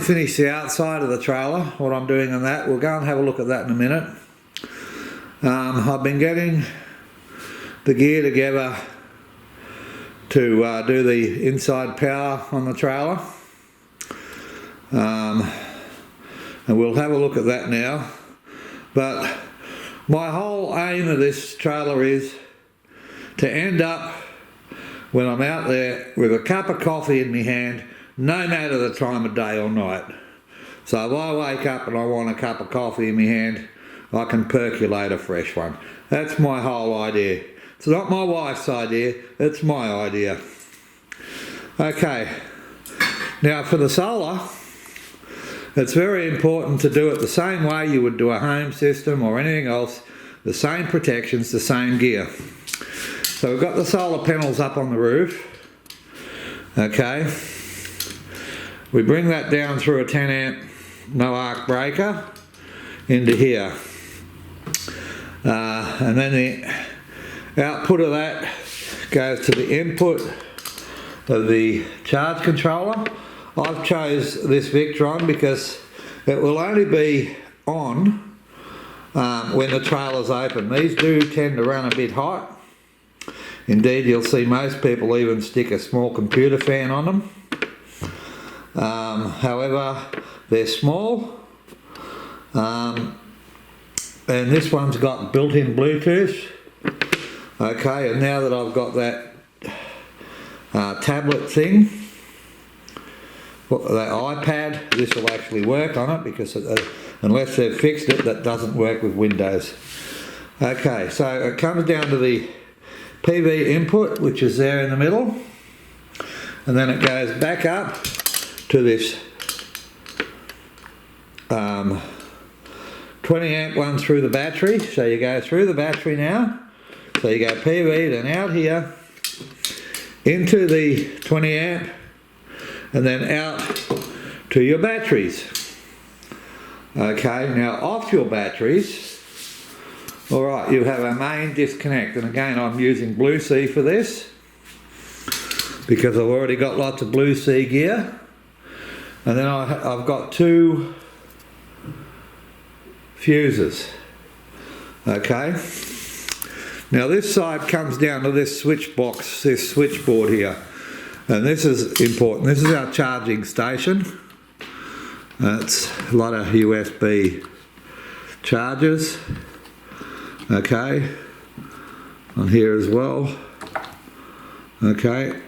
finished the outside of the trailer, what I'm doing on that. We'll go and have a look at that in a minute. I've been getting the gear together to do the inside power on the trailer. And we'll have a look at that now. But my whole aim of this trailer is to end up when I'm out there with a cup of coffee in my hand, no matter the time of day or night. So if I wake up and I want a cup of coffee in my hand, I can percolate a fresh one. That's my whole idea. It's not my wife's idea, it's my idea. Okay, now for the solar, it's very important to do it the same way you would do a home system or anything else, the same protections, the same gear. So we've got the solar panels up on the roof, okay. We bring that down through a 10 amp no arc breaker into here. And then the output of that goes to the input of the charge controller. I've chose this Victron because it will only be on when the trailer's open. These do tend to run a bit hot. Indeed, you'll see most people even stick a small computer fan on them. However, they're small. And this one's got built-in Bluetooth. Okay, and now that I've got that tablet thing, that iPad, this will actually work on it because unless they've fixed it, that doesn't work with Windows. Okay, so it comes down to the PV input, which is there in the middle, and then it goes back up to this 20 amp one through the battery. So you go through the battery now, so you go PV, then out here into the 20 amp, and then out to your batteries. Okay, now off your batteries, alright, you have a main disconnect, and again I'm using Blue Sea for this because I've already got lots of Blue Sea gear. And then I've got two fuses. Okay, now this side comes down to this switch box, this switchboard here. And this is important. This is our charging station. It's a lot of USB chargers. Okay, on here as well. Okay,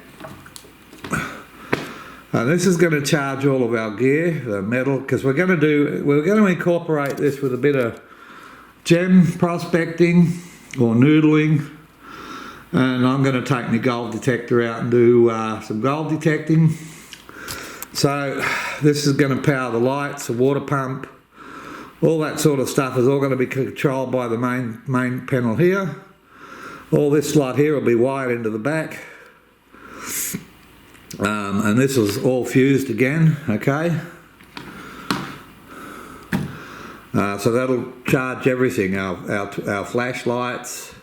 and this is going to charge all of our gear, the metal, because we're going to incorporate this with a bit of gem prospecting or noodling. And I'm going to take my gold detector out and do some gold detecting. So this is going to power the lights, the water pump, all that sort of stuff is all going to be controlled by the main panel here. All this slot here will be wired into the back. And this is all fused again, okay. So that'll charge everything, our flashlights,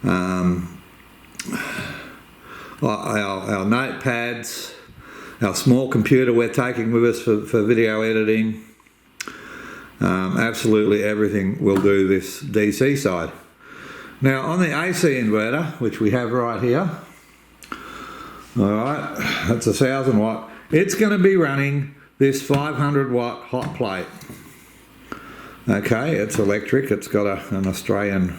our notepads, our small computer we're taking with us for video editing. Absolutely everything will do this DC side. Now on the AC inverter, which we have right here, alright, that's 1000 watt, it's going to be running this 500 watt hot plate. Okay, it's electric, it's got an Australian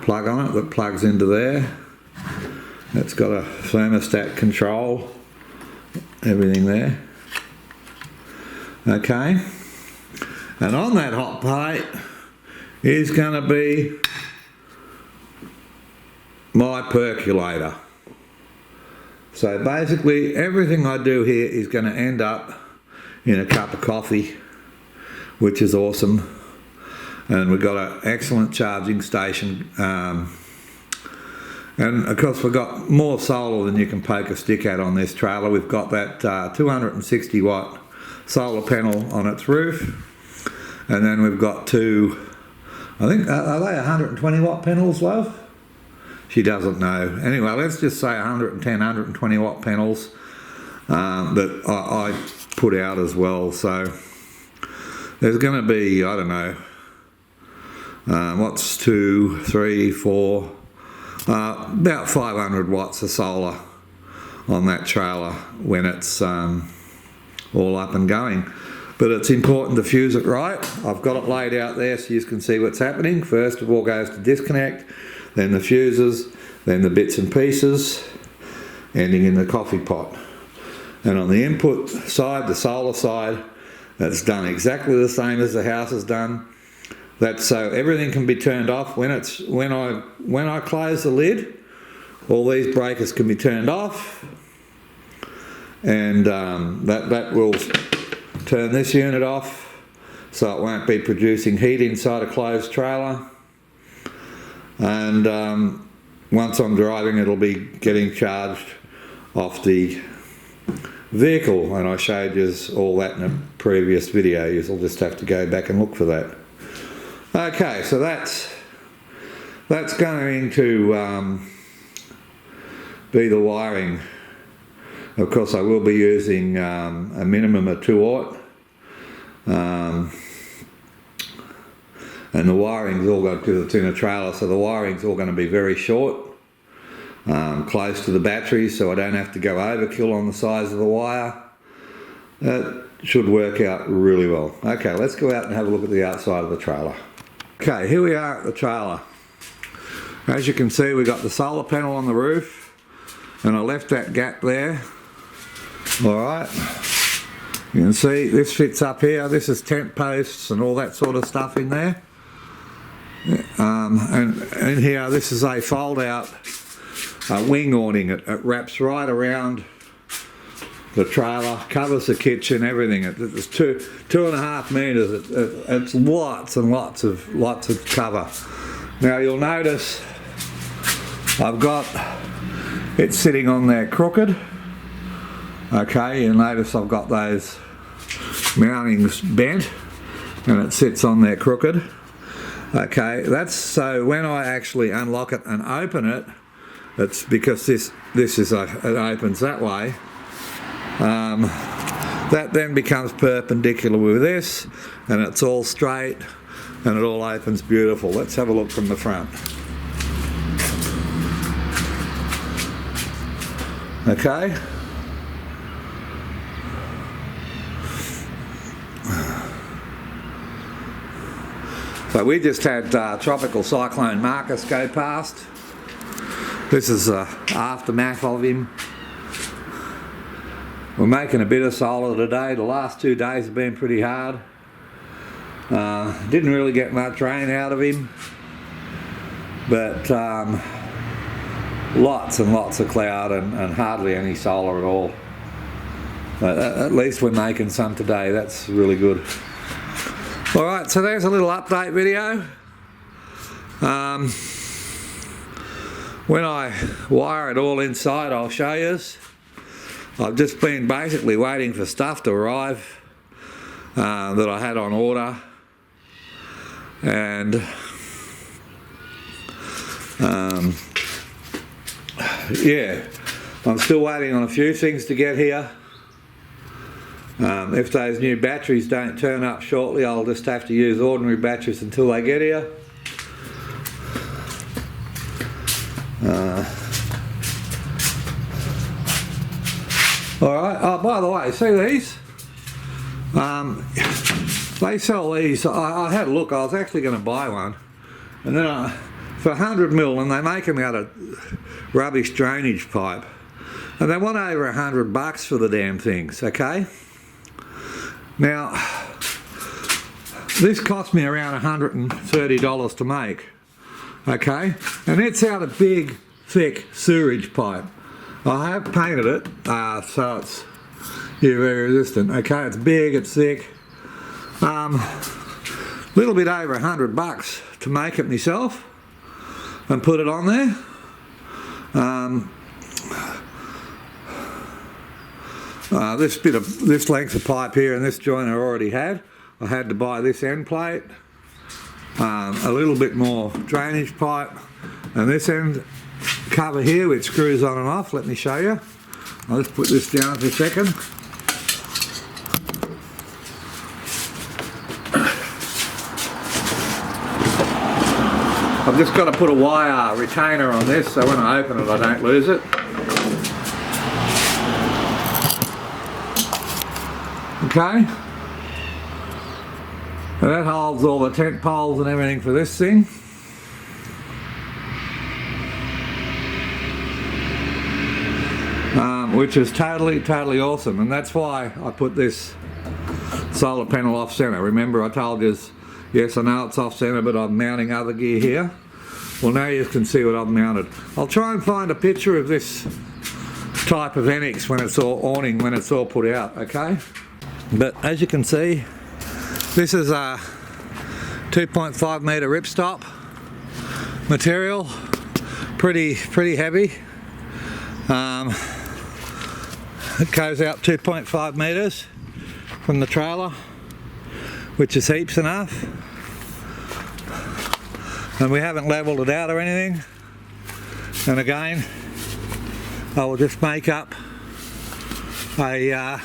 plug on it that plugs into there. It's got a thermostat control, everything there. Okay, and on that hot plate is going to be my percolator. So basically everything I do here is going to end up in a cup of coffee, which is awesome. And we've got an excellent charging station, and of course we've got more solar than you can poke a stick at on this trailer. We've got that 260 watt solar panel on its roof, and then we've got two, I think, are they 120 watt panels, love? She doesn't know. Anyway, let's just say 110, 120 watt panels that I put out as well. So there's going to be, I don't know, what's 2, 3, 4, about 500 watts of solar on that trailer when it's all up and going. But it's important to fuse it right. I've got it laid out there so you can see what's happening. First of all goes to disconnect, then the fuses, then the bits and pieces, ending in the coffee pot. And on the input side, the solar side, that's done exactly the same as the house is done. That's so everything can be turned off. When I close the lid, all these breakers can be turned off, and that will turn this unit off so it won't be producing heat inside a closed trailer. And once I'm driving, it'll be getting charged off the vehicle, and I showed you all that in a previous video. You'll just have to go back and look for that. Okay, so that's going to be the wiring. Of course, I will be using a minimum of 2 aught, and the wiring's all got, because it's in a trailer, so the wiring's all going to be very short, close to the battery, so I don't have to go overkill on the size of the wire. That should work out really well. Okay, let's go out and have a look at the outside of the trailer. Okay, here we are at the trailer. As you can see, we've got the solar panel on the roof, and I left that gap there. Alright, you can see this fits up here. This is tent posts and all that sort of stuff in there. And in here, this is a fold out wing awning. It wraps right around the trailer, covers the kitchen, everything. It's 2.5 meters. It's lots and lots of cover. Now you'll notice I've got it sitting on there crooked. Okay, you'll notice I've got those mountings bent, and it sits on there crooked. Okay, that's so when I actually unlock it and open it, it's because this is it opens that way. That then becomes perpendicular with this, and it's all straight, and it all opens beautiful. Let's have a look from the front. Okay. So we just had Tropical Cyclone Marcus go past. This is the aftermath of him. We're making a bit of solar today. The last 2 days have been pretty hard. Didn't really get much rain out of him, but lots and lots of cloud and hardly any solar at all. At least we're making some today. That's really good. Alright, so there's a little update video. When I wire it all inside, I'll show you. I've just been basically waiting for stuff to arrive that I had on order, and yeah, I'm still waiting on a few things to get here. If those new batteries don't turn up shortly, I'll just have to use ordinary batteries until they get here. Alright, oh, by the way, see these? They sell these. I had a look. I was actually going to buy one, and then for 100 mil, and they make them out of rubbish drainage pipe, and they want over $100 for the damn things. Okay. Now, this cost me around $130 to make. Okay, and it's out of big, thick sewerage pipe. I have painted it so it's UV resistant. Okay, it's big, it's thick. Little bit over $100 to make it myself and put it on there. This length of pipe here and this joint I already had. I had to buy this end plate, a little bit more drainage pipe, and this end cover here which screws on and off. Let me show you. I'll just put this down for a second. I've just got to put a wire retainer on this so when I open it I don't lose it. Okay, and that holds all the tent poles and everything for this thing. Which is totally awesome, and that's why I put this solar panel off center. Remember I told you, yes I know it's off center, but I'm mounting other gear here. Well, now you can see what I've mounted. I'll try and find a picture of this type of annex when it's all awning, when it's all put out, okay? But as you can see, this is a 2.5 meter ripstop material, pretty heavy. It goes out 2.5 meters from the trailer, which is heaps enough. And we haven't leveled it out or anything. And again, I will just make up a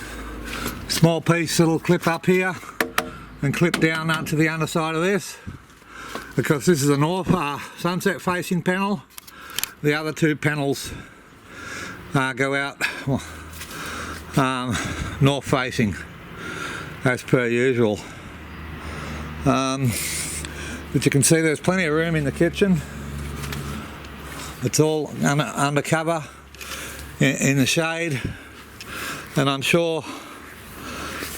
small piece that'll clip up here and clip down onto the underside of this, because this is a north sunset facing panel. The other two panels go out north facing as per usual. But you can see there's plenty of room in the kitchen. It's all under cover in the shade, and I'm sure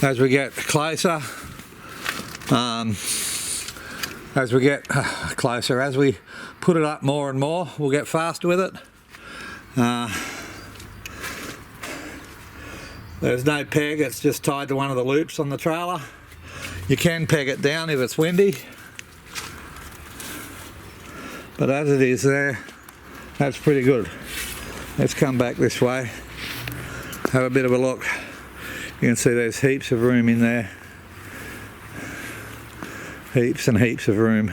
as we get closer, as we put it up more and more, we'll get faster with it. There's no peg, it's just tied to one of the loops on the trailer. You can peg it down if it's windy, but as it is there, that's pretty good. Let's come back this way, have a bit of a look. You can see there's heaps of room in there. Heaps and heaps of room.